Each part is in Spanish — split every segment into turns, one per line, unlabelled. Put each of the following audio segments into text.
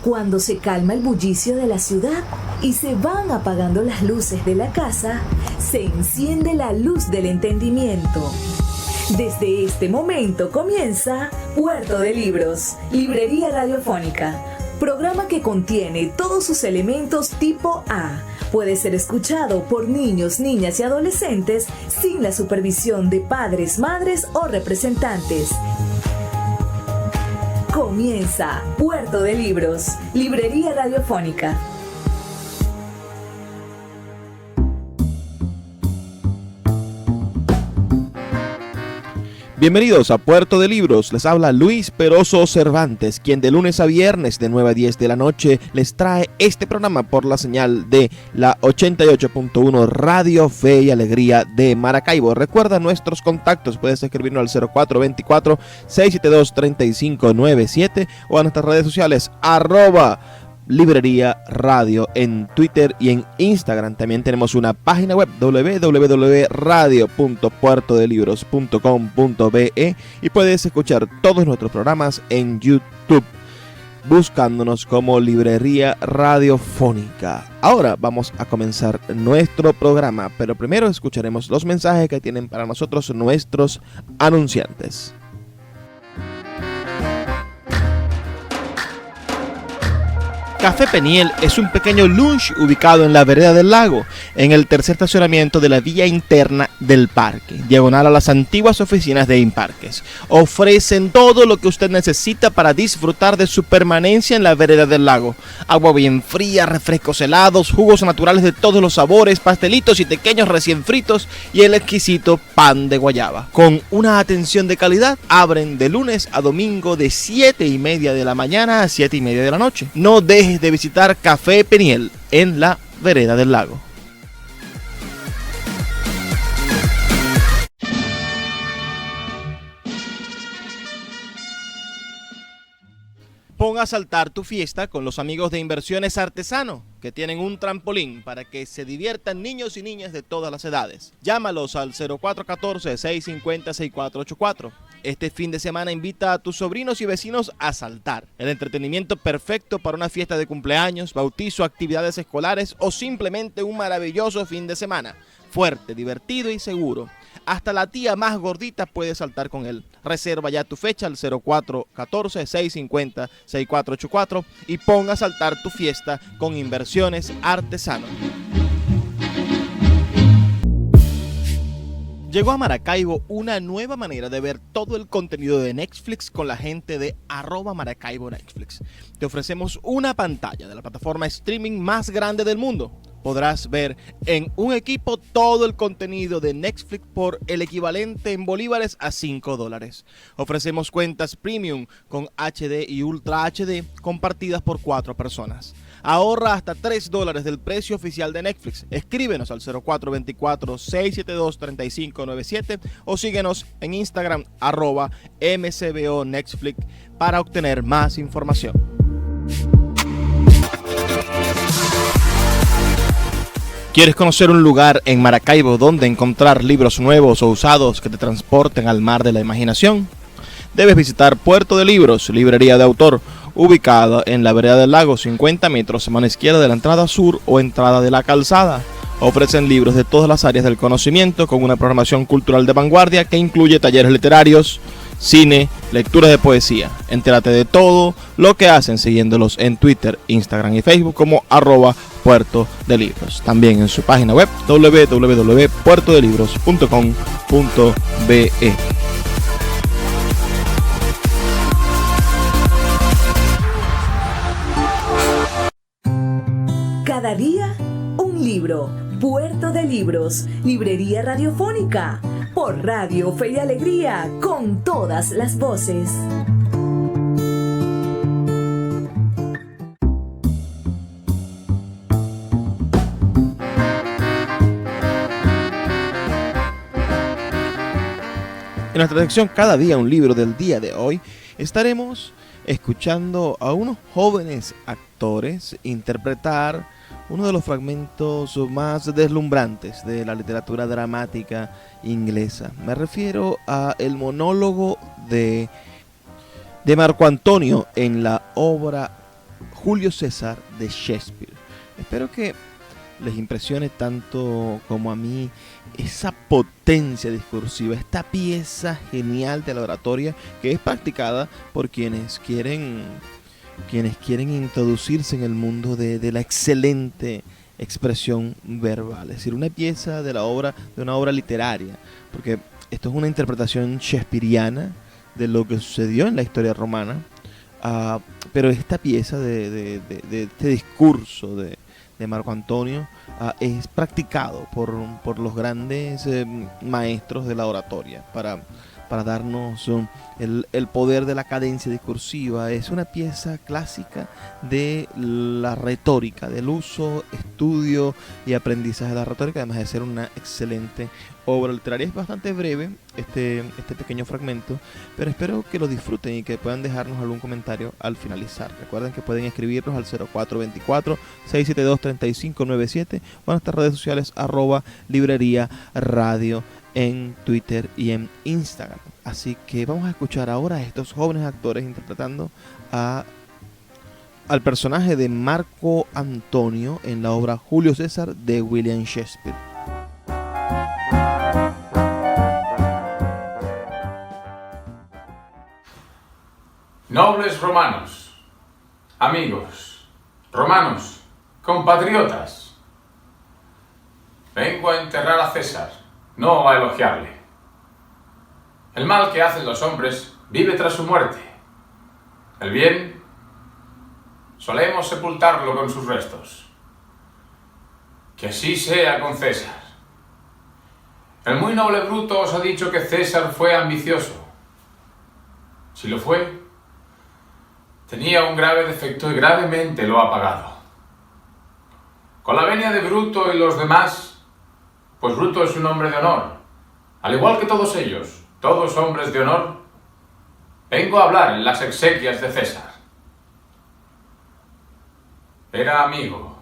Cuando se calma el bullicio de la ciudad y se van apagando las luces de la casa, se enciende la luz del entendimiento. Desde este momento comienza Puerto de Libros, librería radiofónica, programa que contiene todos sus elementos tipo A. Puede ser escuchado por niños, niñas y adolescentes sin la supervisión de padres, madres o representantes. Comienza Puerto de Libros, librería radiofónica.
Bienvenidos a Puerto de Libros, les habla Luis Peroso Cervantes, quien de lunes a viernes de 9 a 10 de la noche les trae este programa por la señal de la 88.1 Radio Fe y Alegría de Maracaibo. Recuerda nuestros contactos, puedes escribirnos al 0424-672-3597 o a nuestras redes sociales @Librería Radio en Twitter y en Instagram. También tenemos una página web www.radio.puertodelibros.com.be y puedes escuchar todos nuestros programas en YouTube buscándonos como Librería Radiofónica. Ahora vamos a comenzar nuestro programa, pero primero escucharemos los mensajes que tienen para nosotros nuestros anunciantes. Café Peniel es un pequeño lunch ubicado en la vereda del lago, en el tercer estacionamiento de la vía interna del parque, diagonal a las antiguas oficinas de Imparques. Ofrecen todo lo que usted necesita para disfrutar de su permanencia en la vereda del lago. Agua bien fría, refrescos helados, jugos naturales de todos los sabores, pastelitos y pequeños recién fritos y el exquisito pan de guayaba. Con una atención de calidad, abren de lunes a domingo de 7:30 de la mañana a 7:30 de la noche. No dejes de visitar Café Peniel en la vereda del lago. Pon a saltar tu fiesta con los amigos de Inversiones Artesano, que tienen un trampolín para que se diviertan niños y niñas de todas las edades. Llámalos al 0414-650-6484. Este fin de semana invita a tus sobrinos y vecinos a saltar. El entretenimiento perfecto para una fiesta de cumpleaños, bautizo, actividades escolares o simplemente un maravilloso fin de semana. Fuerte, divertido y seguro. Hasta la tía más gordita puede saltar con él. Reserva ya tu fecha al 0414-650-6484 y ponga a saltar tu fiesta con Inversiones Artesano. Llegó a Maracaibo una nueva manera de ver todo el contenido de Netflix con la gente de @Maracaibo Netflix. Te ofrecemos una pantalla de la plataforma streaming más grande del mundo. Podrás ver en un equipo todo el contenido de Netflix por el equivalente en bolívares a $5. Ofrecemos cuentas premium con HD y Ultra HD compartidas por 4 personas. Ahorra hasta $3 del precio oficial de Netflix. Escríbenos al 0424-672-3597 o síguenos en Instagram @MCBO Netflix para obtener más información. ¿Quieres conocer un lugar en Maracaibo donde encontrar libros nuevos o usados que te transporten al mar de la imaginación? Debes visitar Puerto de Libros, librería de autor, ubicada en la vereda del lago, 50 metros a mano izquierda de la entrada sur o entrada de la calzada. Ofrecen libros de todas las áreas del conocimiento con una programación cultural de vanguardia que incluye talleres literarios, cine, lecturas de poesía. Entérate de todo lo que hacen siguiéndolos en Twitter, Instagram y Facebook como @Puerto de Libros. También en su página web www.puertodelibros.com.be.
Cada día un libro. Puerto de Libros, librería radiofónica, por Radio Fe y Alegría, con todas las voces.
En nuestra sección Cada día un libro del día de hoy, estaremos escuchando a unos jóvenes actores interpretar uno de los fragmentos más deslumbrantes de la literatura dramática inglesa. Me refiero a el monólogo de Marco Antonio en la obra Julio César de Shakespeare. Espero que les impresione tanto como a mí esa potencia discursiva, esta pieza genial de la oratoria que es practicada por quienes quieren introducirse en el mundo de la excelente expresión verbal, es decir, una pieza de una obra literaria, porque esto es una interpretación shakespeariana de lo que sucedió en la historia romana, pero esta pieza de este discurso de Marco Antonio es practicado por los grandes maestros de la oratoria para darnos el poder de la cadencia discursiva. Es una pieza clásica de la retórica, del uso, estudio y aprendizaje de la retórica, además de ser una excelente obra literaria. Es bastante breve este pequeño fragmento, pero espero que lo disfruten y que puedan dejarnos algún comentario al finalizar. Recuerden que pueden escribirnos al 0424-672-3597 o en nuestras redes sociales @librería radio en Twitter y en Instagram. Así que vamos a escuchar ahora a estos jóvenes actores interpretando al personaje de Marco Antonio en la obra Julio César de William Shakespeare.
Nobles romanos, amigos, romanos, compatriotas, vengo a enterrar a César, no a elogiarle. El mal que hacen los hombres vive tras su muerte. El bien, solemos sepultarlo con sus restos. Que así sea con César. El muy noble Bruto os ha dicho que César fue ambicioso. Si lo fue, tenía un grave defecto y gravemente lo ha pagado. Con la venia de Bruto y los demás, pues Bruto es un hombre de honor, al igual que todos ellos, todos hombres de honor, vengo a hablar en las exequias de César. Era amigo,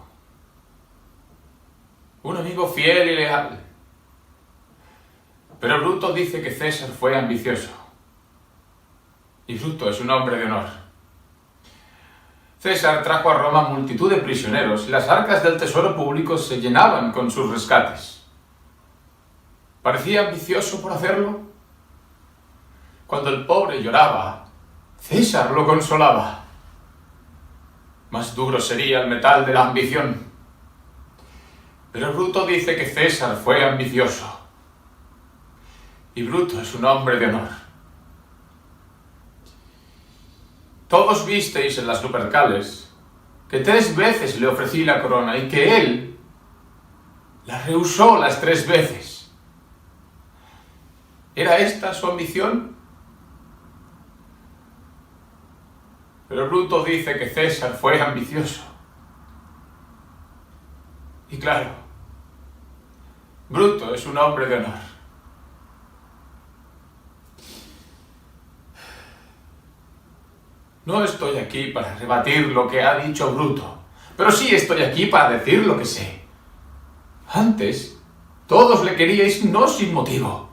un amigo fiel y leal. Pero Bruto dice que César fue ambicioso. Y Bruto es un hombre de honor. César trajo a Roma multitud de prisioneros y las arcas del tesoro público se llenaban con sus rescates. ¿Parecía ambicioso por hacerlo? Cuando el pobre lloraba, César lo consolaba. Más duro sería el metal de la ambición. Pero Bruto dice que César fue ambicioso. Y Bruto es un hombre de honor. Todos visteis en las Lupercales que 3 veces le ofrecí la corona y que él la rehusó las 3 veces. ¿Era esta su ambición? Pero Bruto dice que César fue ambicioso. Y claro, Bruto es un hombre de honor. No estoy aquí para rebatir lo que ha dicho Bruto, pero sí estoy aquí para decir lo que sé. Antes, todos le queríais no sin motivo.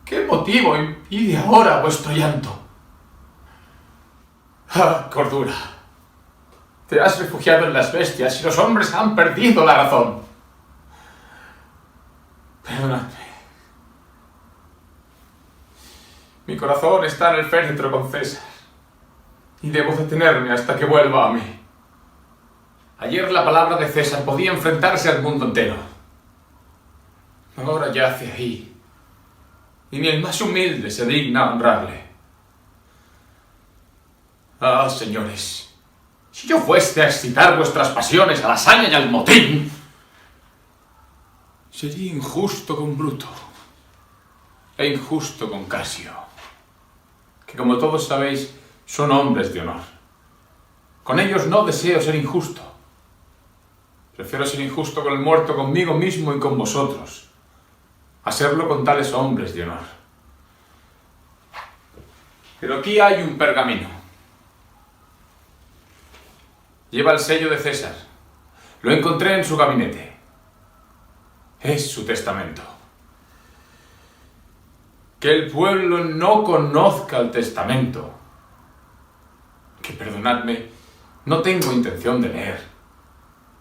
¿Qué motivo impide ahora vuestro llanto? ¡Ah, cordura! Te has refugiado en las bestias y los hombres han perdido la razón. Perdonadme. Mi corazón está en el féretro con César. Y debo detenerme hasta que vuelva a mí. Ayer la palabra de César podía enfrentarse al mundo entero. Ahora yace ahí. Y ni el más humilde se digna honrarle. Ah, señores, si yo fuese a excitar vuestras pasiones a la saña y al motín, sería injusto con Bruto e injusto con Casio, que como todos sabéis, son hombres de honor. Con ellos no deseo ser injusto. Prefiero ser injusto con el muerto, conmigo mismo y con vosotros, a serlo con tales hombres de honor. Pero aquí hay un pergamino. Lleva el sello de César. Lo encontré en su gabinete. Es su testamento. Que el pueblo no conozca el testamento. Que, perdonadme, No tengo intención de leer,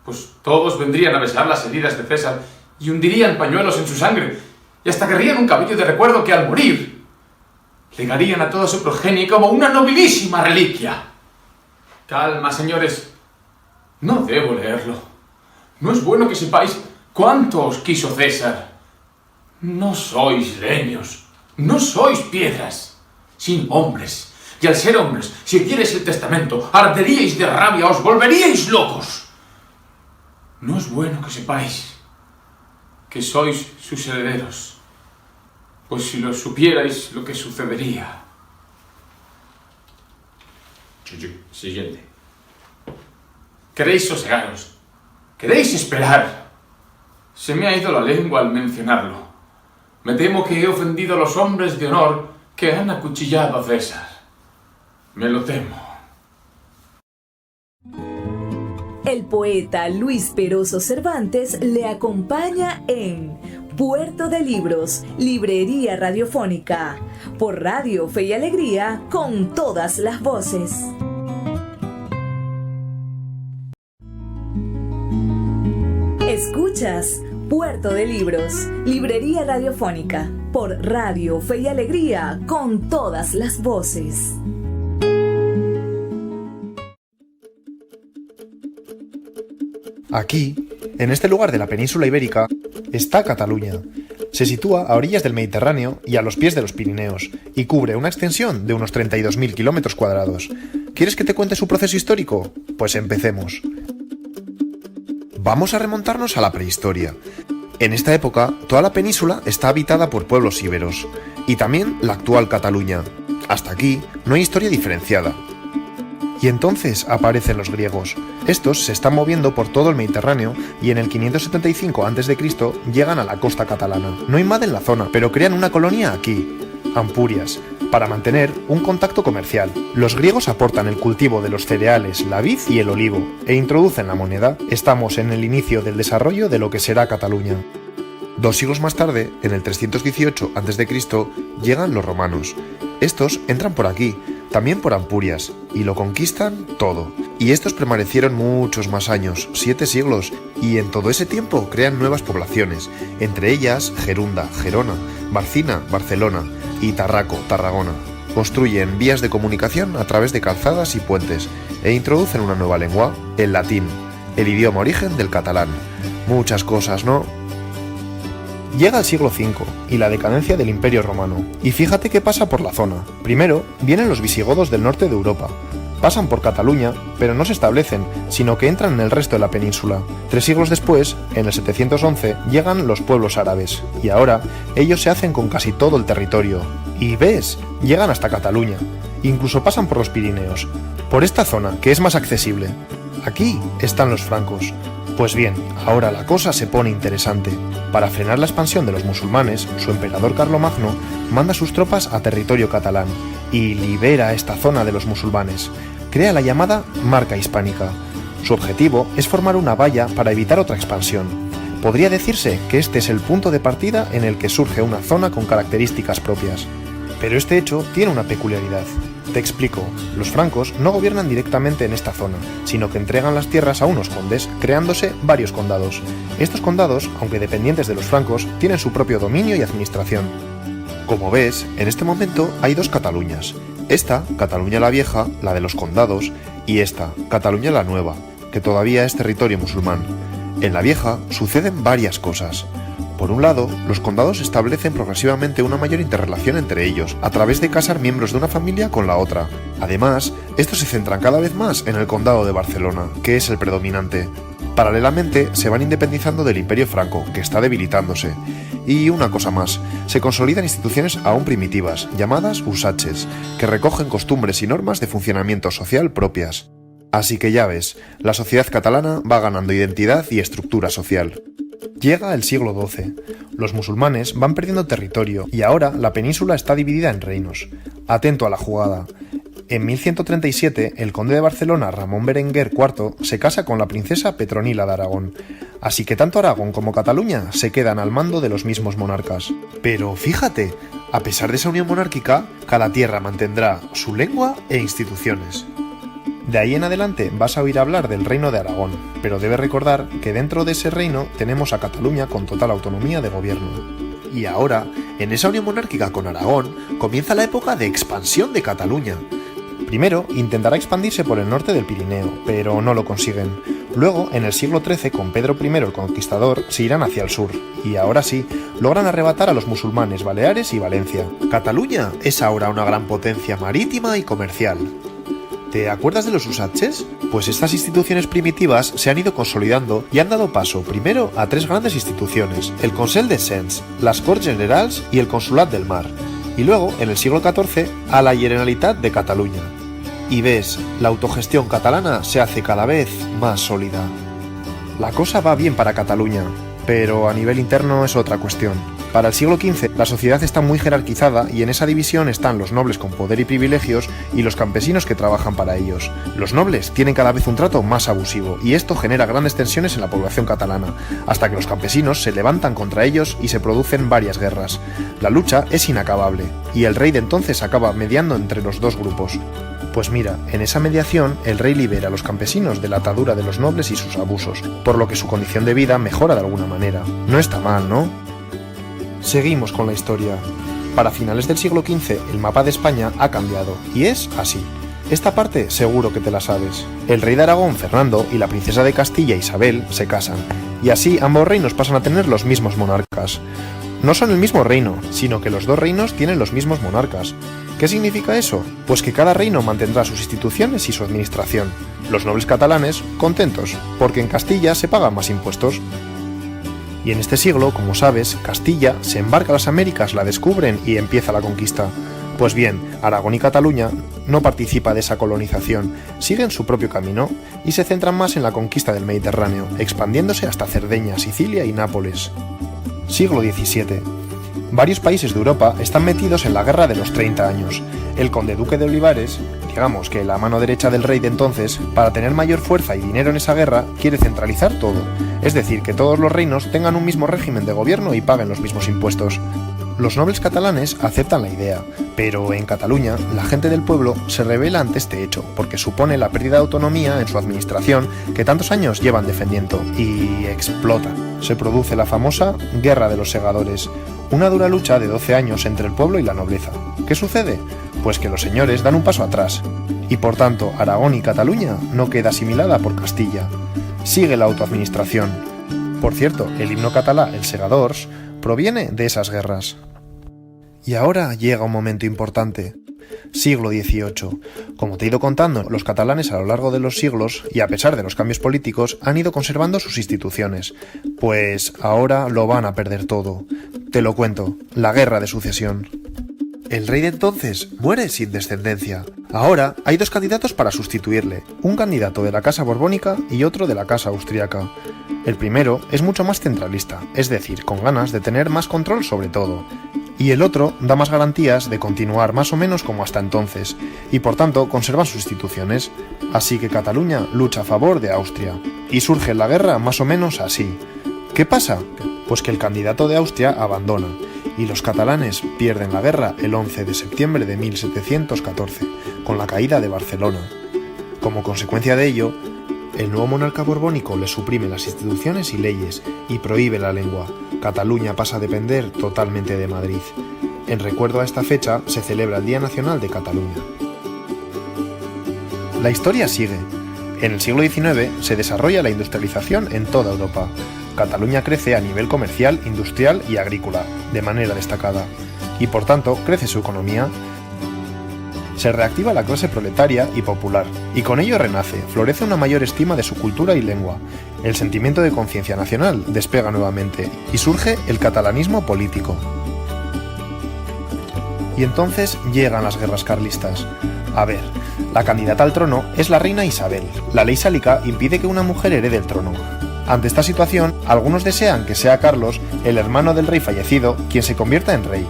pues todos vendrían a besar las heridas de César y hundirían pañuelos en su sangre, y hasta querrían un cabello de recuerdo que al morir legarían a toda su progenie como una nobilísima reliquia. Calma, señores, no debo leerlo. No es bueno que sepáis cuánto os quiso César. No sois leños, no sois piedras, sino hombres. Y al ser hombres, si oyerais el testamento, arderíais de rabia, os volveríais locos. No es bueno que sepáis que sois sus herederos, pues si lo supierais lo que sucedería. Siguiente. ¿Queréis sosegaros? ¿Queréis esperar? Se me ha ido la lengua al mencionarlo. Me temo que he ofendido a los hombres de honor que han acuchillado a César. Me lo temo.
El poeta Luis Peroso Cervantes le acompaña en Puerto de Libros, Librería Radiofónica, por Radio Fe y Alegría, con todas las voces. Escuchas Puerto de Libros, Librería Radiofónica, por Radio Fe y Alegría, con todas las voces.
Aquí, en este lugar de la península ibérica, está Cataluña. Se sitúa a orillas del Mediterráneo y a los pies de los Pirineos, y cubre una extensión de unos 32.000 kilómetros cuadrados. ¿Quieres que te cuente su proceso histórico? Pues empecemos. Vamos a remontarnos a la prehistoria. En esta época, toda la península está habitada por pueblos íberos, y también la actual Cataluña. Hasta aquí no hay historia diferenciada. Y entonces aparecen los griegos. Estos se están moviendo por todo el Mediterráneo y en el 575 a.C. llegan a la costa catalana. No invaden la zona, pero crean una colonia aquí, Ampurias, para mantener un contacto comercial. Los griegos aportan el cultivo de los cereales, la vid y el olivo, e introducen la moneda. Estamos en el inicio del desarrollo de lo que será Cataluña. 2 siglos más tarde, en el 318 a.C., llegan los romanos. Estos entran por aquí, también por Ampurias, y lo conquistan todo. Y estos permanecieron muchos más años, 7 siglos, y en todo ese tiempo crean nuevas poblaciones, entre ellas Gerunda, Gerona, Barcina, Barcelona, y Tarraco, Tarragona. Construyen vías de comunicación a través de calzadas y puentes, e introducen una nueva lengua, el latín, el idioma origen del catalán. Muchas cosas, ¿no? Llega el siglo V y la decadencia del Imperio Romano, y fíjate qué pasa por la zona. Primero, vienen los visigodos del norte de Europa. Pasan por Cataluña, pero no se establecen, sino que entran en el resto de la península. 3 siglos después, en el 711, llegan los pueblos árabes, y ahora ellos se hacen con casi todo el territorio. Y ves, llegan hasta Cataluña. Incluso pasan por los Pirineos, por esta zona, que es más accesible. Aquí están los francos. Pues bien, ahora la cosa se pone interesante. Para frenar la expansión de los musulmanes, su emperador Carlomagno manda sus tropas a territorio catalán y libera esta zona de los musulmanes. Crea la llamada Marca Hispánica. Su objetivo es formar una valla para evitar otra expansión. Podría decirse que este es el punto de partida en el que surge una zona con características propias. Pero este hecho tiene una peculiaridad. Te explico, los francos no gobiernan directamente en esta zona, sino que entregan las tierras a unos condes, creándose varios condados. Estos condados, aunque dependientes de los francos, tienen su propio dominio y administración. Como ves, en este momento hay 2 Cataluñas. Esta, Cataluña la Vieja, la de los condados, y esta, Cataluña la Nueva, que todavía es territorio musulmán. En la Vieja suceden varias cosas. Por un lado, los condados establecen progresivamente una mayor interrelación entre ellos, a través de casar miembros de una familia con la otra. Además, estos se centran cada vez más en el condado de Barcelona, que es el predominante. Paralelamente, se van independizando del Imperio Franco, que está debilitándose. Y una cosa más, se consolidan instituciones aún primitivas, llamadas usaches, que recogen costumbres y normas de funcionamiento social propias. Así que ya ves, la sociedad catalana va ganando identidad y estructura social. Llega el siglo XII. Los musulmanes van perdiendo territorio y ahora la península está dividida en reinos. Atento a la jugada. En 1137, el conde de Barcelona, Ramón Berenguer IV, se casa con la princesa Petronila de Aragón. Así que tanto Aragón como Cataluña se quedan al mando de los mismos monarcas. Pero fíjate, a pesar de esa unión monárquica, cada tierra mantendrá su lengua e instituciones. De ahí en adelante vas a oír hablar del Reino de Aragón, pero debes recordar que dentro de ese reino tenemos a Cataluña con total autonomía de gobierno. Y ahora, en esa unión monárquica con Aragón, comienza la época de expansión de Cataluña. Primero, intentará expandirse por el norte del Pirineo, pero no lo consiguen. Luego, en el siglo XIII, con Pedro I el Conquistador, se irán hacia el sur, y ahora sí, logran arrebatar a los musulmanes Baleares y Valencia. Cataluña es ahora una gran potencia marítima y comercial. ¿Te acuerdas de los usatges? Pues estas instituciones primitivas se han ido consolidando y han dado paso primero a tres grandes instituciones, el Consell de Cens, las Corts Generals y el Consolat del Mar, y luego, en el siglo XIV, a la Generalitat de Cataluña. Y ves, la autogestión catalana se hace cada vez más sólida. La cosa va bien para Cataluña, pero a nivel interno es otra cuestión. Para el siglo XV, la sociedad está muy jerarquizada y en esa división están los nobles con poder y privilegios y los campesinos que trabajan para ellos. Los nobles tienen cada vez un trato más abusivo y esto genera grandes tensiones en la población catalana, hasta que los campesinos se levantan contra ellos y se producen varias guerras. La lucha es inacabable y el rey de entonces acaba mediando entre los dos grupos. Pues mira, en esa mediación el rey libera a los campesinos de la atadura de los nobles y sus abusos, por lo que su condición de vida mejora de alguna manera. No está mal, ¿no? Seguimos con la historia. Para finales del siglo XV el mapa de España ha cambiado y es así. Esta parte seguro que te la sabes. El rey de Aragón, Fernando, y la princesa de Castilla, Isabel, se casan, y así ambos reinos pasan a tener los mismos monarcas. No son el mismo reino, sino que los dos reinos tienen los mismos monarcas. ¿Qué significa eso? Pues que cada reino mantendrá sus instituciones y su administración. Los nobles catalanes, contentos, porque en Castilla se pagan más impuestos. Y en este siglo, como sabes, Castilla se embarca a las Américas, la descubren y empieza la conquista. Pues bien, Aragón y Cataluña no participan de esa colonización, siguen su propio camino y se centran más en la conquista del Mediterráneo, expandiéndose hasta Cerdeña, Sicilia y Nápoles. Siglo XVII. Varios países de Europa están metidos en la Guerra de los 30 años. El conde duque de Olivares, digamos que la mano derecha del rey de entonces, para tener mayor fuerza y dinero en esa guerra, quiere centralizar todo. Es decir, que todos los reinos tengan un mismo régimen de gobierno y paguen los mismos impuestos. Los nobles catalanes aceptan la idea, pero en Cataluña la gente del pueblo se rebela ante este hecho, porque supone la pérdida de autonomía en su administración que tantos años llevan defendiendo, y explota. Se produce la famosa Guerra de los Segadores, una dura lucha de 12 años entre el pueblo y la nobleza. ¿Qué sucede? Pues que los señores dan un paso atrás, y por tanto Aragón y Cataluña no queda asimilada por Castilla. Sigue la autoadministración. Por cierto, el himno catalá, el Segadors, proviene de esas guerras. Y ahora llega un momento importante. Siglo XVIII. Como te he ido contando, los catalanes a lo largo de los siglos, y a pesar de los cambios políticos, han ido conservando sus instituciones. Pues ahora lo van a perder todo. Te lo cuento, la Guerra de Sucesión. El rey de entonces muere sin descendencia. Ahora hay dos candidatos para sustituirle, un candidato de la casa borbónica y otro de la casa austríaca. El primero es mucho más centralista, es decir, con ganas de tener más control sobre todo. Y el otro da más garantías de continuar más o menos como hasta entonces, y por tanto conserva sus instituciones. Así que Cataluña lucha a favor de Austria. Y surge la guerra más o menos así. ¿Qué pasa? Pues que el candidato de Austria abandona, y los catalanes pierden la guerra el 11 de septiembre de 1714, con la caída de Barcelona. Como consecuencia de ello, el nuevo monarca borbónico le suprime las instituciones y leyes y prohíbe la lengua. Cataluña pasa a depender totalmente de Madrid. En recuerdo a esta fecha se celebra el Día Nacional de Cataluña. La historia sigue. En el siglo XIX se desarrolla la industrialización en toda Europa. Cataluña crece a nivel comercial, industrial y agrícola, de manera destacada, y por tanto crece su economía. Se reactiva la clase proletaria y popular, y con ello renace, florece una mayor estima de su cultura y lengua. El sentimiento de conciencia nacional despega nuevamente, y surge el catalanismo político. Y entonces llegan las guerras carlistas. A ver, la candidata al trono es la reina Isabel. La ley sálica impide que una mujer herede el trono. Ante esta situación, algunos desean que sea Carlos, el hermano del rey fallecido, quien se convierta en rey.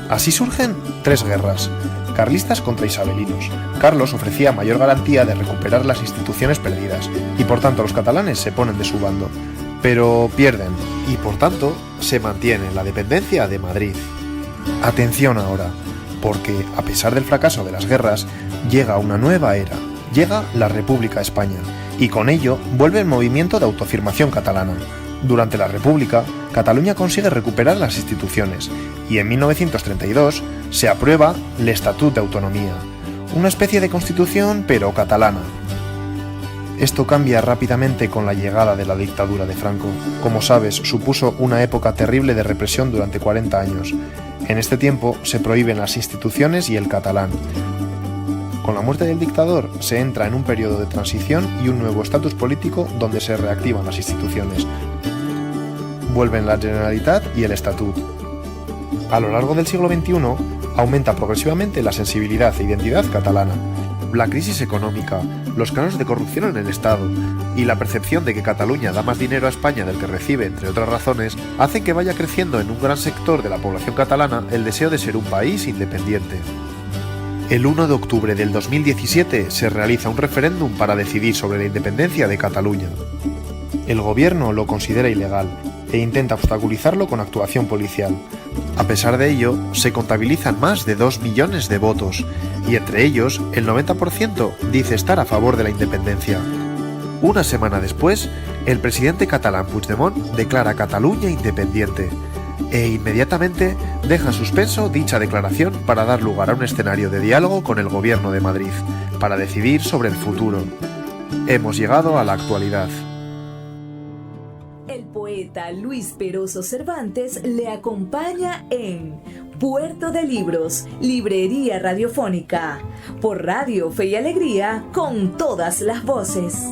Así surgen tres guerras, carlistas contra isabelinos. Carlos ofrecía mayor garantía de recuperar las instituciones perdidas, y por tanto los catalanes se ponen de su bando. Pero pierden, y por tanto se mantiene la dependencia de Madrid. Atención ahora, porque a pesar del fracaso de las guerras, llega una nueva era, llega la República a España y con ello vuelve el movimiento de autoafirmación catalana. Durante la República, Cataluña consigue recuperar las instituciones y en 1932 se aprueba l'Estatut d'Autonomia, una especie de constitución pero catalana. Esto cambia rápidamente con la llegada de la dictadura de Franco. Como sabes, supuso una época terrible de represión durante 40 años. En este tiempo se prohíben las instituciones y el catalán. Con la muerte del dictador se entra en un periodo de transición y un nuevo estatus político donde se reactivan las instituciones. Vuelven la Generalitat y el Estatut. A lo largo del siglo XXI aumenta progresivamente la sensibilidad e identidad catalana. La crisis económica, los casos de corrupción en el Estado y la percepción de que Cataluña da más dinero a España del que recibe, entre otras razones, hacen que vaya creciendo en un gran sector de la población catalana el deseo de ser un país independiente. El 1 de octubre del 2017 se realiza un referéndum para decidir sobre la independencia de Cataluña. El gobierno lo considera ilegal e intenta obstaculizarlo con actuación policial. A pesar de ello, se contabilizan más de 2 millones de votos, y entre ellos, el 90% dice estar a favor de la independencia. Una semana después, el presidente catalán Puigdemont declara Cataluña independiente, e inmediatamente deja en suspenso dicha declaración para dar lugar a un escenario de diálogo con el gobierno de Madrid, para decidir sobre el futuro. Hemos llegado a la actualidad.
El poeta Luis Peroso Cervantes le acompaña en Puerto de Libros, Librería Radiofónica, por Radio Fe y Alegría, con todas las voces.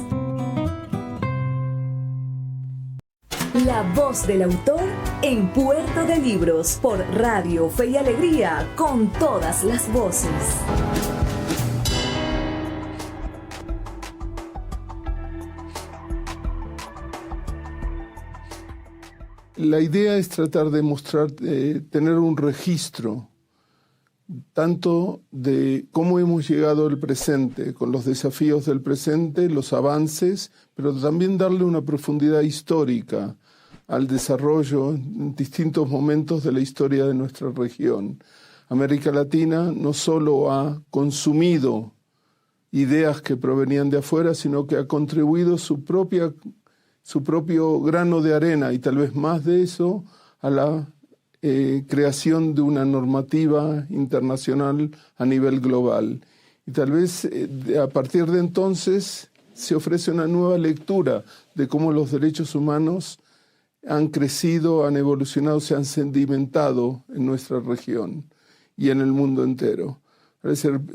La voz del autor en Puerto de Libros, por Radio Fe y Alegría, con todas las voces.
La idea es tratar de mostrar, tener un registro tanto de cómo hemos llegado al presente, con los desafíos del presente, los avances, pero también darle una profundidad histórica al desarrollo en distintos momentos de la historia de nuestra región. América Latina no solo ha consumido ideas que provenían de afuera, sino que ha contribuido su propio grano de arena, y tal vez más de eso, a la creación de una normativa internacional a nivel global. Y tal vez a partir de entonces se ofrece una nueva lectura de cómo los derechos humanos han crecido, han evolucionado, se han sedimentado en nuestra región y en el mundo entero.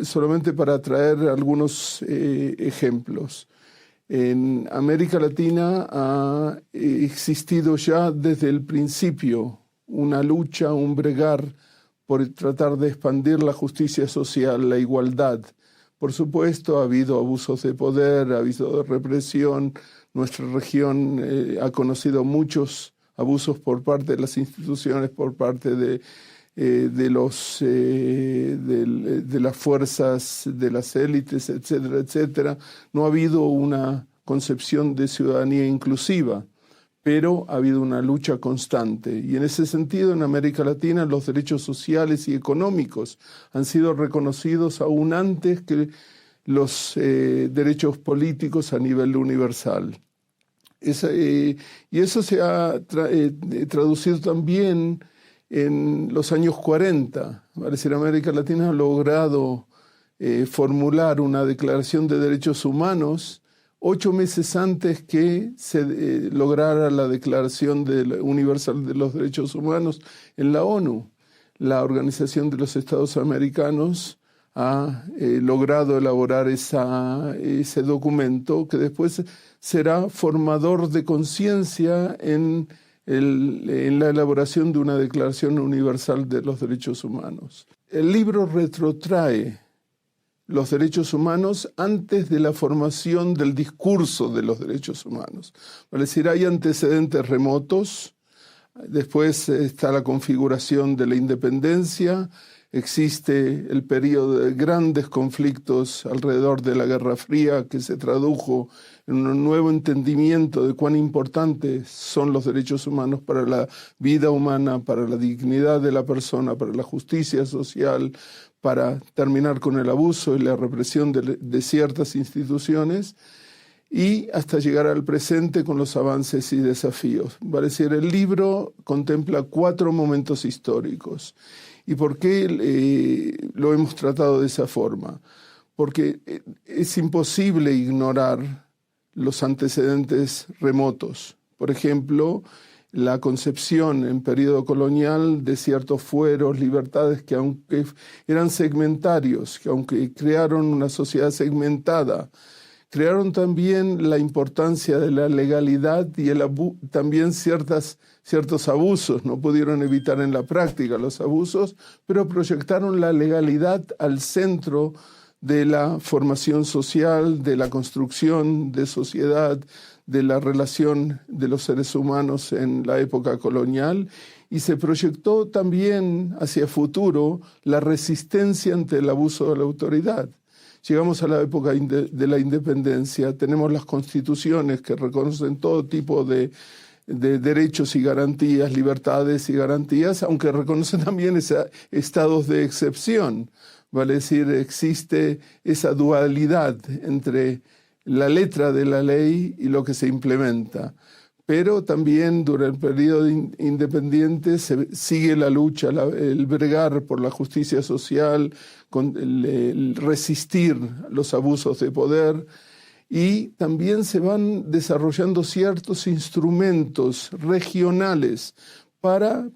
Solamente para traer algunos ejemplos. En América Latina ha existido ya desde el principio una lucha, un bregar por tratar de expandir la justicia social, la igualdad. Por supuesto, ha habido abusos de poder, ha habido represión. Nuestra región ha conocido muchos abusos por parte de las instituciones, por parte de las fuerzas, de las élites, etcétera, etcétera. No ha habido una concepción de ciudadanía inclusiva, pero ha habido una lucha constante. Y en ese sentido, en América Latina, los derechos sociales y económicos han sido reconocidos aún antes que los derechos políticos a nivel universal. Y eso se ha traducido también en los años 40. Es decir, América Latina ha logrado formular una declaración de derechos humanos 8 meses antes que se lograra la Declaración Universal de los Derechos Humanos en la ONU. La Organización de los Estados Americanos ha logrado elaborar ese documento que después será formador de conciencia en la elaboración de una Declaración Universal de los Derechos Humanos. El libro retrotrae los derechos humanos antes de la formación del discurso de los derechos humanos. Es decir, hay antecedentes remotos, después está la configuración de la independencia, existe el periodo de grandes conflictos alrededor de la Guerra Fría, que se tradujo en un nuevo entendimiento de cuán importantes son los derechos humanos para la vida humana, para la dignidad de la persona, para la justicia social, para terminar con el abuso y la represión de ciertas instituciones, y hasta llegar al presente con los avances y desafíos. Vale decir, el libro contempla 4 momentos históricos. ¿Y por qué lo hemos tratado de esa forma? Porque es imposible ignorar los antecedentes remotos. Por ejemplo, la concepción en periodo colonial de ciertos fueros, libertades que aunque eran segmentarios, que aunque crearon una sociedad segmentada, crearon también la importancia de la legalidad y también ciertos abusos. No pudieron evitar en la práctica los abusos, pero proyectaron la legalidad al centro de la formación social, de la construcción de sociedad, de la relación de los seres humanos en la época colonial, y se proyectó también hacia futuro la resistencia ante el abuso de la autoridad. Llegamos a la época de la independencia, tenemos las constituciones que reconocen todo tipo de derechos y garantías, libertades y garantías, aunque reconocen también estados de excepción. Vale decir, existe esa dualidad entre la letra de la ley y lo que se implementa. Pero también durante el periodo independiente se sigue la lucha, el bregar por la justicia social, el resistir los abusos de poder, y también se van desarrollando ciertos instrumentos regionales para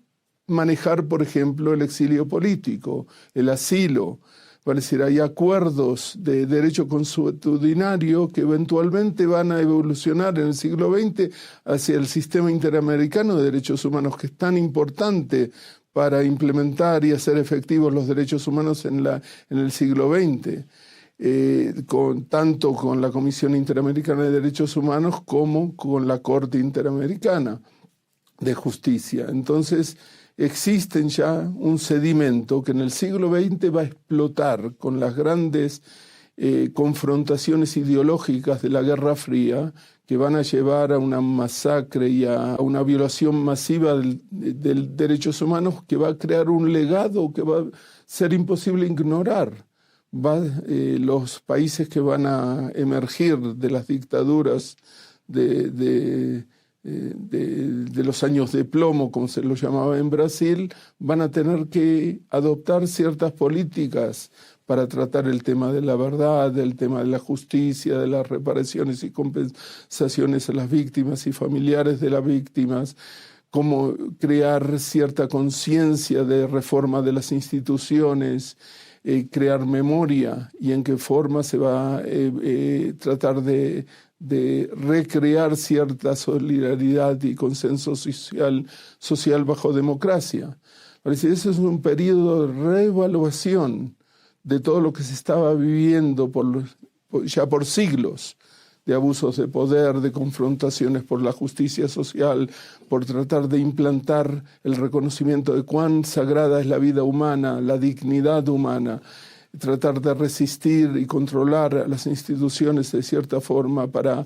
manejar, por ejemplo, el exilio político, el asilo. Es decir, hay acuerdos de derecho consuetudinario que eventualmente van a evolucionar en el siglo XX hacia el sistema interamericano de derechos humanos, que es tan importante para implementar y hacer efectivos los derechos humanos en el siglo XX, tanto con la Comisión Interamericana de Derechos Humanos como con la Corte Interamericana de Justicia. Entonces, existen ya un sedimento que en el siglo XX va a explotar con las grandes confrontaciones ideológicas de la Guerra Fría, que van a llevar a una masacre y a una violación masiva de derechos humanos, que va a crear un legado que va a ser imposible ignorar. Los países que van a emergir de las dictaduras de los años de plomo, como se lo llamaba en Brasil, van a tener que adoptar ciertas políticas para tratar el tema de la verdad, el tema de la justicia, de las reparaciones y compensaciones a las víctimas y familiares de las víctimas, cómo crear cierta conciencia de reforma de las instituciones, crear memoria, y en qué forma se va a tratar de recrear cierta solidaridad y consenso social bajo democracia. Parece que ese es un periodo de reevaluación de todo lo que se estaba viviendo ya por siglos, de abusos de poder, de confrontaciones por la justicia social, por tratar de implantar el reconocimiento de cuán sagrada es la vida humana, la dignidad humana, tratar de resistir y controlar a las instituciones de cierta forma para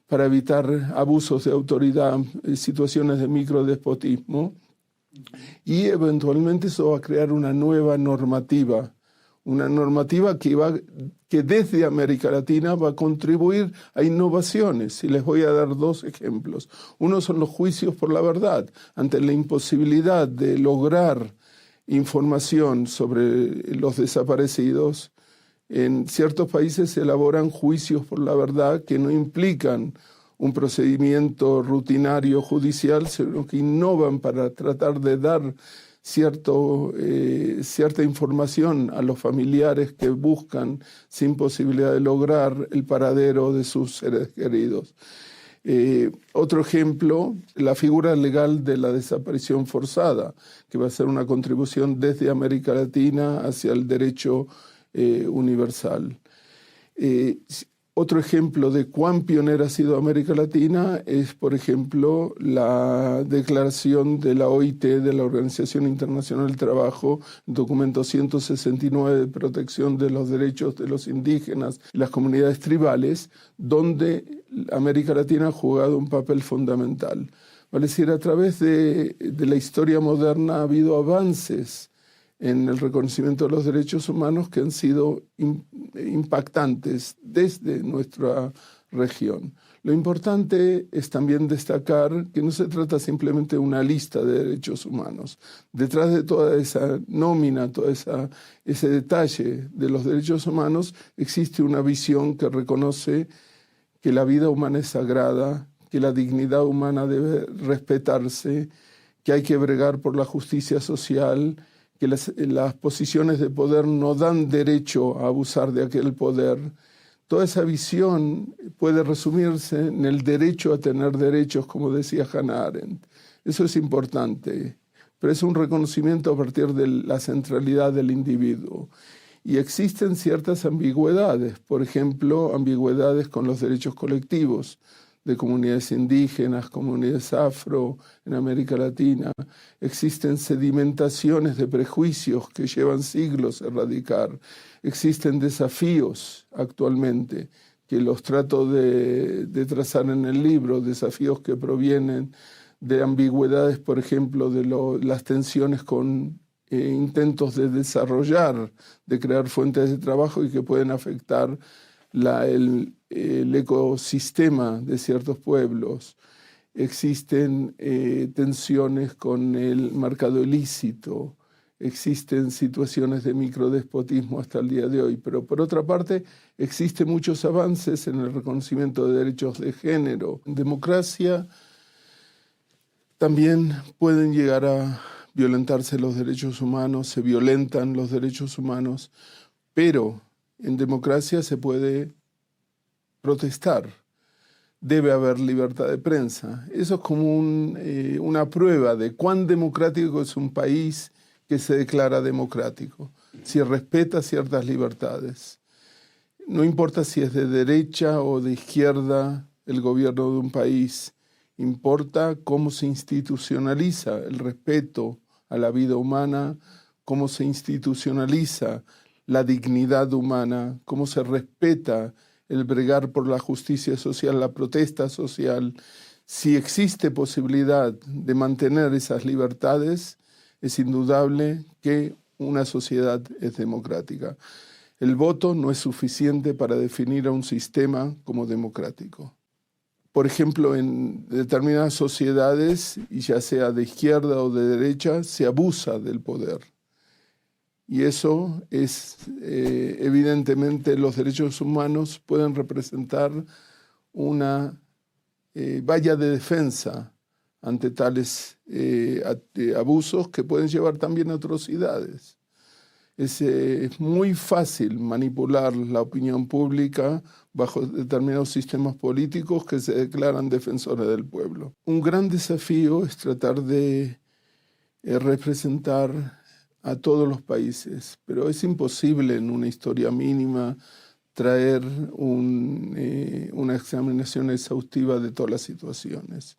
evitar abusos de autoridad, situaciones de microdespotismo, y eventualmente eso va a crear una nueva normativa que desde América Latina va a contribuir a innovaciones. Y les voy a dar 2 ejemplos. Uno son los juicios por la verdad. Ante la imposibilidad de lograr información sobre los desaparecidos, en ciertos países se elaboran juicios por la verdad que no implican un procedimiento rutinario judicial, sino que innovan para tratar de dar cierta información a los familiares que buscan, sin posibilidad de lograr, el paradero de sus seres queridos. Otro ejemplo, la figura legal de la desaparición forzada, que va a ser una contribución desde América Latina hacia el derecho universal. Otro ejemplo de cuán pionera ha sido América Latina es, por ejemplo, la declaración de la OIT, de la Organización Internacional del Trabajo, documento 169 de protección de los derechos de los indígenas y las comunidades tribales, donde América Latina ha jugado un papel fundamental. Vale decir, a través de la historia moderna ha habido avances en el reconocimiento de los derechos humanos que han sido impactantes desde nuestra región. Lo importante es también destacar que no se trata simplemente de una lista de derechos humanos. Detrás de toda esa nómina, ese detalle de los derechos humanos, existe una visión que reconoce que la vida humana es sagrada, que la dignidad humana debe respetarse, que hay que bregar por la justicia social, que las posiciones de poder no dan derecho a abusar de aquel poder. Toda esa visión puede resumirse en el derecho a tener derechos, como decía Hannah Arendt. Eso es importante, pero es un reconocimiento a partir de la centralidad del individuo. Y existen ciertas ambigüedades, por ejemplo, ambigüedades con los derechos colectivos de comunidades indígenas, comunidades afro en América Latina. Existen sedimentaciones de prejuicios que llevan siglos a erradicar. Existen desafíos actualmente que los trato de trazar en el libro, desafíos que provienen de ambigüedades, por ejemplo, de las tensiones con intentos de desarrollar, de crear fuentes de trabajo y que pueden afectar el ecosistema de ciertos pueblos. Existen tensiones con el mercado ilícito, existen situaciones de microdespotismo hasta el día de hoy, pero por otra parte existen muchos avances en el reconocimiento de derechos de género. En democracia también pueden llegar a violentarse los derechos humanos, se violentan los derechos humanos, pero en democracia se puede protestar, debe haber libertad de prensa. Eso es como una prueba de cuán democrático es un país que se declara democrático, si respeta ciertas libertades. No importa si es de derecha o de izquierda el gobierno de un país, importa cómo se institucionaliza el respeto a la vida humana, cómo se institucionaliza la dignidad humana, cómo se respeta el bregar por la justicia social, la protesta social. Si existe posibilidad de mantener esas libertades, es indudable que una sociedad es democrática. El voto no es suficiente para definir a un sistema como democrático. Por ejemplo, en determinadas sociedades, y ya sea de izquierda o de derecha, se abusa del poder. Y eso es, evidentemente, los derechos humanos pueden representar una valla de defensa ante tales abusos que pueden llevar también a atrocidades. Es muy fácil manipular la opinión pública bajo determinados sistemas políticos que se declaran defensores del pueblo. Un gran desafío es tratar de representar a todos los países, pero es imposible en una historia mínima traer una examinación exhaustiva de todas las situaciones.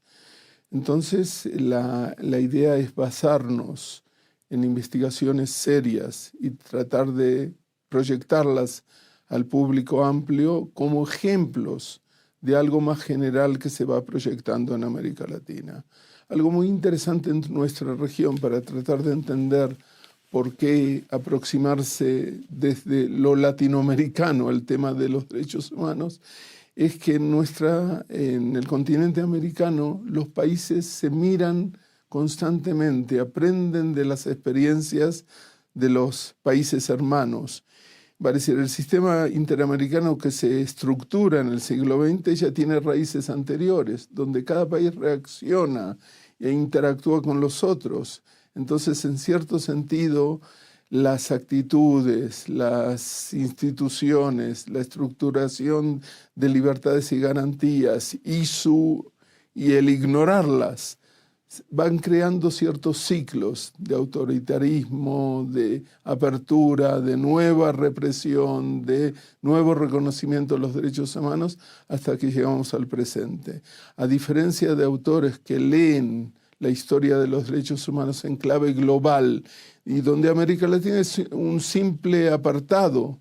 Entonces, la idea es basarnos en investigaciones serias y tratar de proyectarlas al público amplio como ejemplos de algo más general que se va proyectando en América Latina. Algo muy interesante en nuestra región para tratar de entender por qué aproximarse desde lo latinoamericano al tema de los derechos humanos es que en el continente americano los países se miran constantemente, aprenden de las experiencias de los países hermanos. Va a decir, el sistema interamericano que se estructura en el siglo XX ya tiene raíces anteriores, donde cada país reacciona e interactúa con los otros. Entonces, en cierto sentido, las actitudes, las instituciones, la estructuración de libertades y garantías y el ignorarlas van creando ciertos ciclos de autoritarismo, de apertura, de nueva represión, de nuevo reconocimiento de los derechos humanos, hasta que llegamos al presente. A diferencia de autores que leen la historia de los derechos humanos en clave global y donde América Latina es un simple apartado,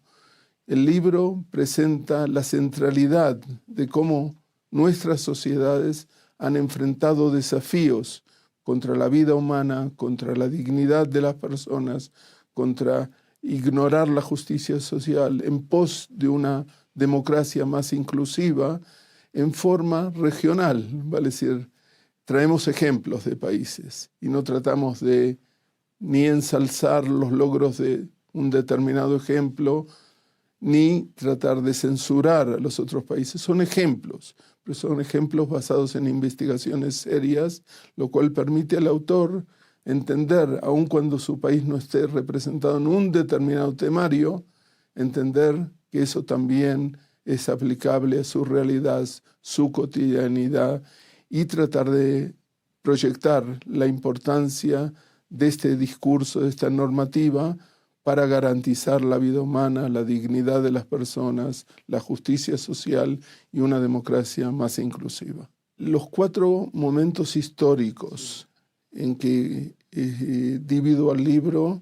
el libro presenta la centralidad de cómo nuestras sociedades han enfrentado desafíos contra la vida humana, contra la dignidad de las personas, contra ignorar la justicia social, en pos de una democracia más inclusiva en forma regional. Vale decir, traemos ejemplos de países y no tratamos de ni ensalzar los logros de un determinado ejemplo, ni tratar de censurar a los otros países. Son ejemplos, pero son ejemplos basados en investigaciones serias, lo cual permite al autor entender, aun cuando su país no esté representado en un determinado temario, entender que eso también es aplicable a su realidad, su cotidianidad, y tratar de proyectar la importancia de este discurso, de esta normativa, para garantizar la vida humana, la dignidad de las personas, la justicia social y una democracia más inclusiva. Los 4 momentos históricos en que divido al libro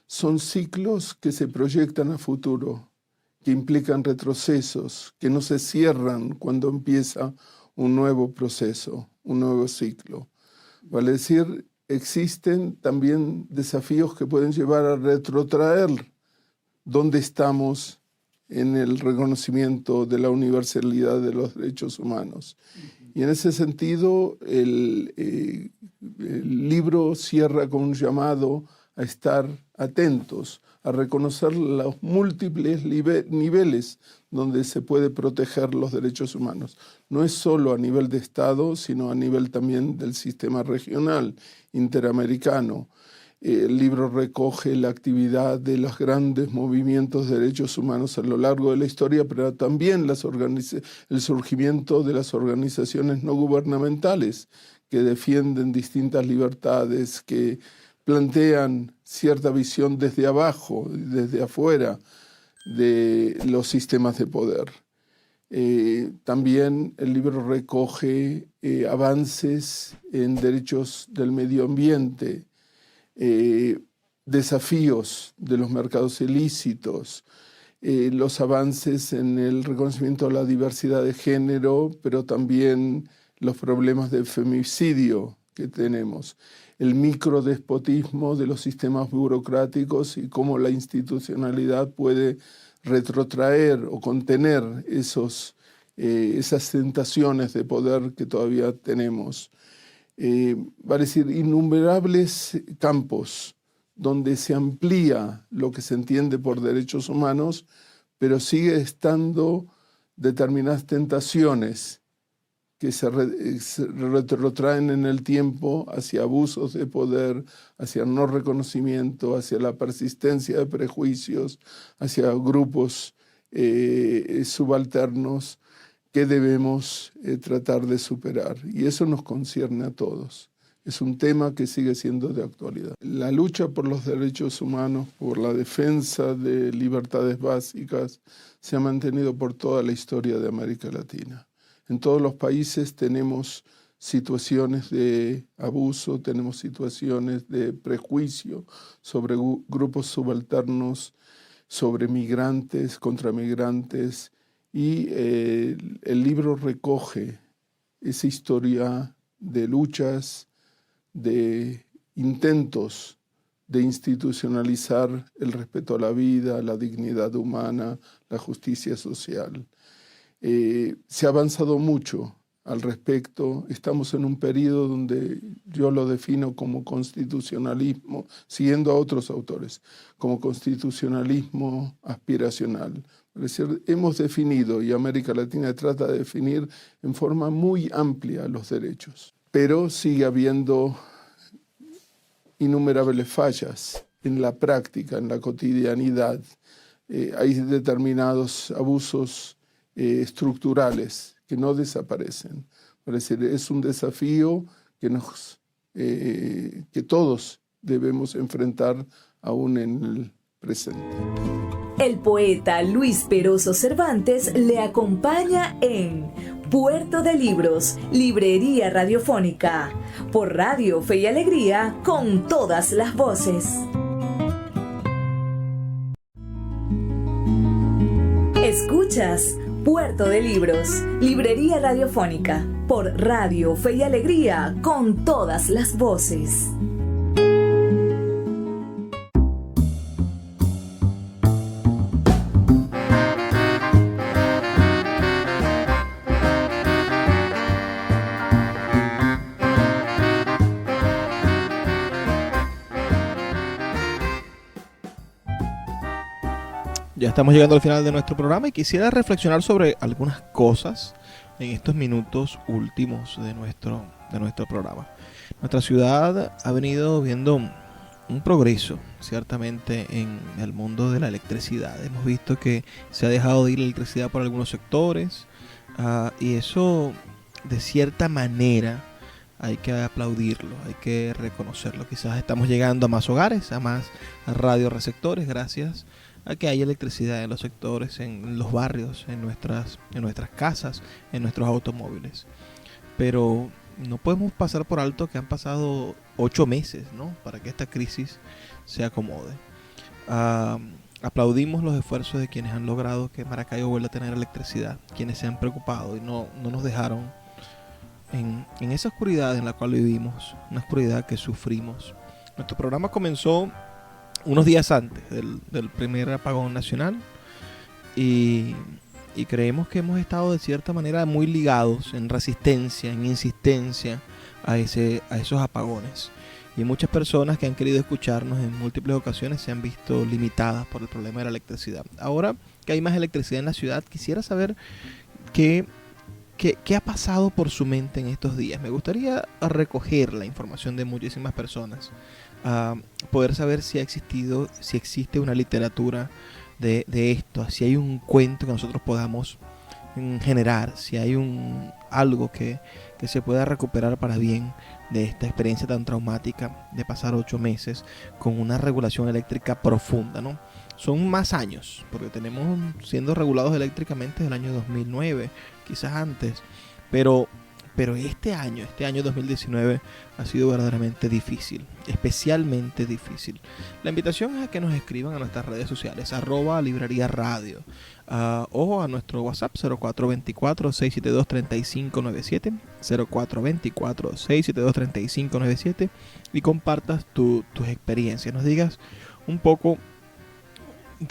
son ciclos que se proyectan a futuro, que implican retrocesos, que no se cierran cuando empieza un nuevo proceso, un nuevo ciclo. Vale decir, existen también desafíos que pueden llevar a retrotraer dónde estamos en el reconocimiento de la universalidad de los derechos humanos. Y en ese sentido, el libro cierra con un llamado a estar atentos, a reconocer los múltiples niveles donde se puede proteger los derechos humanos. No es solo a nivel de Estado, sino a nivel también del sistema regional, interamericano. El libro recoge la actividad de los grandes movimientos de derechos humanos a lo largo de la historia, pero también el surgimiento de las organizaciones no gubernamentales que defienden distintas libertades, que plantean cierta visión desde abajo, desde afuera de los sistemas de poder. También el libro recoge avances en derechos del medio ambiente, desafíos de los mercados ilícitos, los avances en el reconocimiento de la diversidad de género, pero también los problemas de femicidio que tenemos, el microdespotismo de los sistemas burocráticos y cómo la institucionalidad puede retrotraer o contener esas tentaciones de poder que todavía tenemos. Va a decir, innumerables campos donde se amplía lo que se entiende por derechos humanos, pero sigue estando determinadas tentaciones que se retrotraen en el tiempo hacia abusos de poder, hacia no reconocimiento, hacia la persistencia de prejuicios, hacia grupos subalternos que debemos tratar de superar. Y eso nos concierne a todos. Es un tema que sigue siendo de actualidad. La lucha por los derechos humanos, por la defensa de libertades básicas, se ha mantenido por toda la historia de América Latina. En todos los países tenemos situaciones de abuso, tenemos situaciones de prejuicio sobre grupos subalternos, sobre migrantes, contra migrantes, y el libro recoge esa historia de luchas, de intentos de institucionalizar el respeto a la vida, la dignidad humana, la justicia social. Se ha avanzado mucho al respecto. Estamos en un periodo donde yo lo defino como constitucionalismo, siguiendo a otros autores, como constitucionalismo aspiracional. Es decir, hemos definido, y América Latina trata de definir en forma muy amplia los derechos, pero sigue habiendo innumerables fallas en la práctica, en la cotidianidad. Hay determinados abusos estructurales que no desaparecen. Es decir, es un desafío que nos que todos debemos enfrentar aún en el presente.
El poeta Luis Peroso Cervantes le acompaña en Puerto de Libros, Librería Radiofónica, por Radio Fe y Alegría, con todas las voces. Escuchas Puerto de Libros, Librería Radiofónica, por Radio Fe y Alegría, con todas las voces.
Ya estamos llegando al final de nuestro programa y quisiera reflexionar sobre algunas cosas en estos minutos últimos de nuestro programa. Nuestra ciudad ha venido viendo un progreso, ciertamente, en el mundo de la electricidad. Hemos visto que se ha dejado de ir la electricidad por algunos sectores, y eso, de cierta manera, hay que aplaudirlo, hay que reconocerlo. Quizás estamos llegando a más hogares, a más radioreceptores, gracias a que hay electricidad en los sectores, en los barrios, en nuestras casas, en nuestros automóviles. Pero no podemos pasar por alto que han pasado 8 meses, ¿no?, para que esta crisis se acomode. Aplaudimos los esfuerzos de quienes han logrado que Maracaibo vuelva a tener electricidad, quienes se han preocupado y no nos dejaron en esa oscuridad en la cual vivimos, una oscuridad que sufrimos. Nuestro programa comenzó unos días antes del primer apagón nacional y creemos que hemos estado de cierta manera muy ligados en resistencia, en insistencia a esos apagones, y muchas personas que han querido escucharnos en múltiples ocasiones se han visto limitadas por el problema de la electricidad. Ahora que hay más electricidad en la ciudad, quisiera saber qué ha pasado por su mente en estos días. Me gustaría recoger la información de muchísimas personas, poder saber si existe una literatura de esto, si hay un cuento que nosotros podamos generar, si hay algo que se pueda recuperar para bien de esta experiencia tan traumática de pasar 8 meses con una regulación eléctrica profunda, ¿no? Son más años, porque tenemos siendo regulados eléctricamente desde el año 2009, quizás antes, pero este año 2019 ha sido verdaderamente difícil, especialmente difícil. La invitación es a que nos escriban a nuestras redes sociales, @librería radio, o a nuestro WhatsApp 0424-672-3597, 0424-672-3597, y compartas tus experiencias, nos digas un poco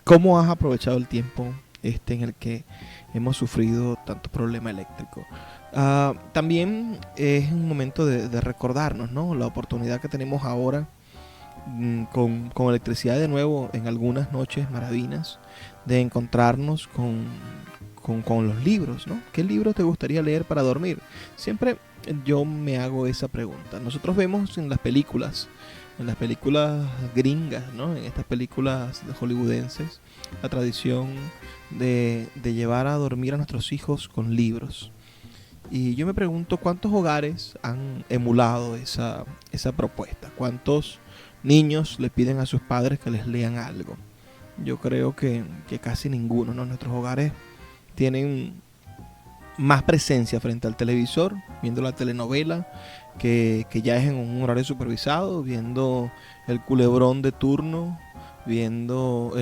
cómo has aprovechado el tiempo en el que hemos sufrido tanto problema eléctrico. También es un momento de recordarnos, ¿no?, la oportunidad que tenemos ahora con electricidad de nuevo en algunas noches maravillas, de encontrarnos con los libros, ¿no? ¿Qué libro te gustaría leer para dormir? Siempre yo me hago esa pregunta. Nosotros vemos en las películas gringas, ¿no?, en estas películas hollywoodenses, la tradición de llevar a dormir a nuestros hijos con libros. Y yo me pregunto cuántos hogares han emulado esa propuesta, cuántos niños le piden a sus padres que les lean algo. Yo creo que casi ninguno, ¿no? Nuestros hogares tienen más presencia frente al televisor, viendo la telenovela, que ya es en un horario supervisado, viendo el culebrón de turno, viendo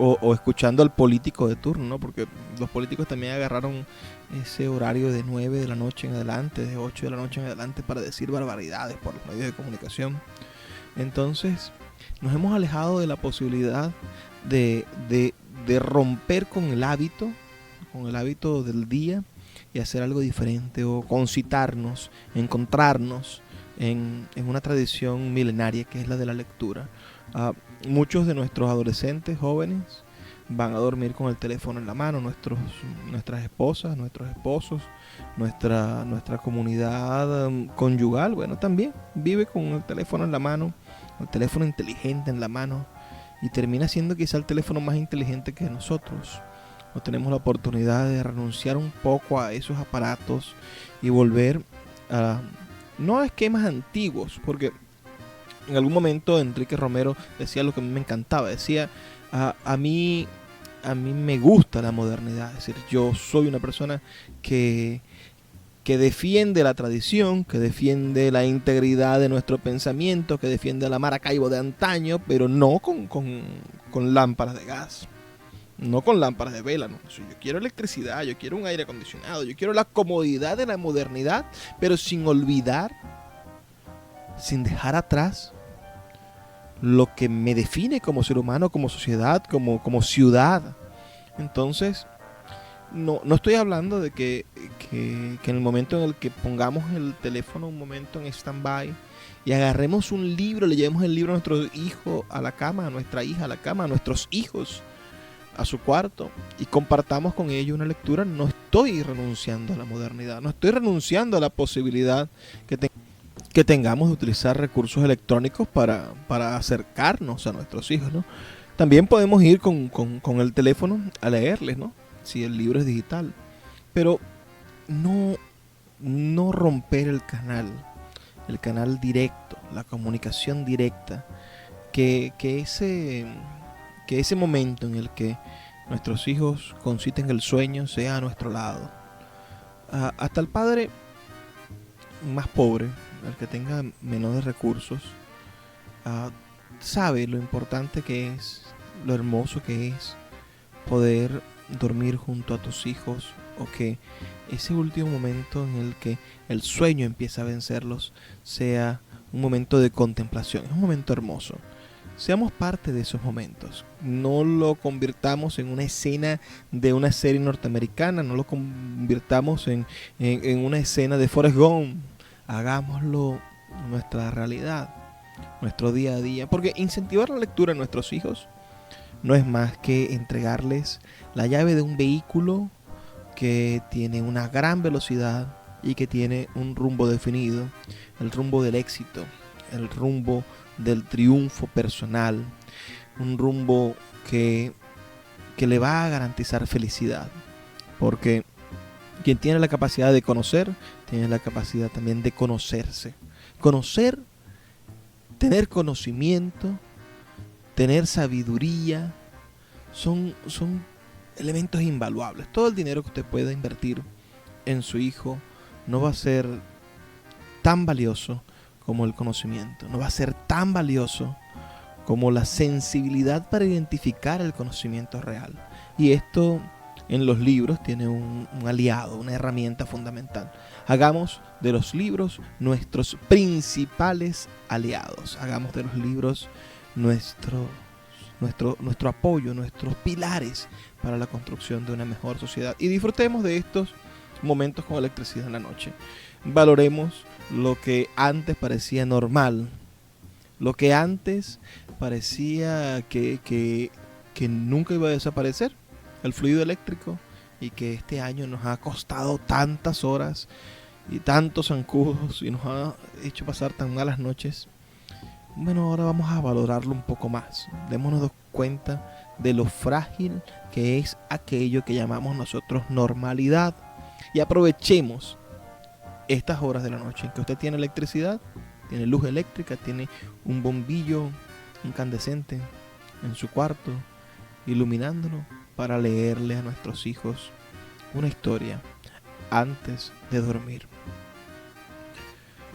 o escuchando al político de turno, ¿no? Porque los políticos también agarraron ese horario de 9 de la noche en adelante, de 8 de la noche en adelante, para decir barbaridades por los medios de comunicación. Entonces nos hemos alejado de la posibilidad de romper con el hábito del día y hacer algo diferente, o concitarnos, encontrarnos en una tradición milenaria que es la de la lectura. Muchos de nuestros adolescentes jóvenes van a dormir con el teléfono en la mano, nuestras esposas, nuestros esposos, nuestra comunidad conyugal, bueno, también vive con el teléfono en la mano, el teléfono inteligente en la mano, y termina siendo quizá el teléfono más inteligente que nosotros. No tenemos la oportunidad de renunciar un poco a esos aparatos y volver no a esquemas antiguos, porque en algún momento Enrique Romero decía lo que a mí me encantaba, decía, a mí me gusta la modernidad, es decir, yo soy una persona que defiende la tradición, que defiende la integridad de nuestro pensamiento, que defiende la Maracaibo de antaño, pero no con lámparas de gas, no con lámparas de vela, no. Yo quiero electricidad, yo quiero un aire acondicionado, yo quiero la comodidad de la modernidad, pero sin olvidar, sin dejar atrás lo que me define como ser humano, como sociedad, como ciudad. Entonces, no estoy hablando de que en el momento en el que pongamos el teléfono un momento en stand-by y agarremos un libro, le llevemos el libro a nuestro hijo a la cama, a nuestra hija a la cama, a nuestros hijos a su cuarto y compartamos con ellos una lectura, no estoy renunciando a la modernidad, no estoy renunciando a la posibilidad que tengamos de utilizar recursos electrónicos para acercarnos a nuestros hijos, ¿no? También podemos ir con el teléfono a leerles, ¿no? Si el libro es digital, pero no romper el canal directo, la comunicación directa, que ese momento en el que nuestros hijos conciten el sueño sea a nuestro lado. Hasta el padre más pobre, el que tenga menores recursos, sabe lo importante que es, lo hermoso que es poder dormir junto a tus hijos, o que ese último momento en el que el sueño empieza a vencerlos sea un momento de contemplación. Es un momento hermoso. Seamos parte de esos momentos. No lo convirtamos en una escena de una serie norteamericana, no lo convirtamos en una escena de Forrest Gump. Hagámoslo nuestra realidad, nuestro día a día, porque incentivar la lectura a nuestros hijos no es más que entregarles la llave de un vehículo que tiene una gran velocidad y que tiene un rumbo definido, el rumbo del éxito, el rumbo del triunfo personal, un rumbo que le va a garantizar felicidad, porque quien tiene la capacidad de conocer, tiene la capacidad también de conocerse. Conocer, tener conocimiento, tener sabiduría, son elementos invaluables. Todo el dinero que usted pueda invertir en su hijo no va a ser tan valioso como el conocimiento, no va a ser tan valioso como la sensibilidad para identificar el conocimiento real. Y esto en los libros tiene un aliado, una herramienta fundamental. Hagamos de los libros nuestros principales aliados. Hagamos de los libros nuestro apoyo, nuestros pilares para la construcción de una mejor sociedad. Y disfrutemos de estos momentos con electricidad en la noche. Valoremos lo que antes parecía normal, lo que antes parecía que nunca iba a desaparecer, el fluido eléctrico, y que este año nos ha costado tantas horas y tantos zancudos y nos ha hecho pasar tan malas noches. Bueno, ahora vamos a valorarlo un poco más. Démonos cuenta de lo frágil que es aquello que llamamos nosotros normalidad, y aprovechemos estas horas de la noche en que usted tiene electricidad, tiene luz eléctrica, tiene un bombillo incandescente en su cuarto, iluminándolo, para leerle a nuestros hijos una historia antes de dormir.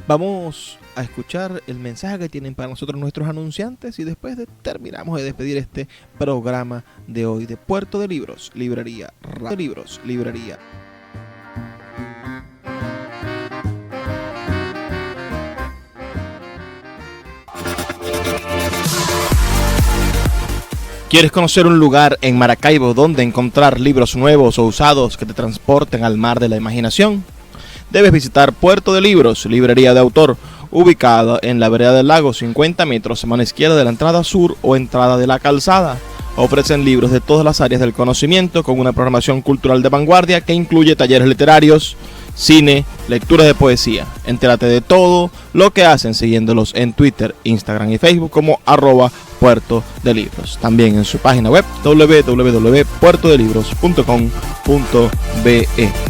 Vamos a escuchar el mensaje que tienen para nosotros nuestros anunciantes y después terminamos de despedir este programa de hoy de Puerto de Libros, Librería. ¿Quieres conocer un lugar en Maracaibo donde encontrar libros nuevos o usados que te transporten al mar de la imaginación? Debes visitar Puerto de Libros, librería de autor, ubicada en la vereda del lago, 50 metros a mano izquierda de la entrada sur o entrada de la calzada. Ofrecen libros de todas las áreas del conocimiento con una programación cultural de vanguardia que incluye talleres literarios, cine, lectura de poesía. Entérate de todo lo que hacen siguiéndolos en Twitter, Instagram y Facebook como @Puerto de Libros. También en su página web www.puertodelibros.com.be.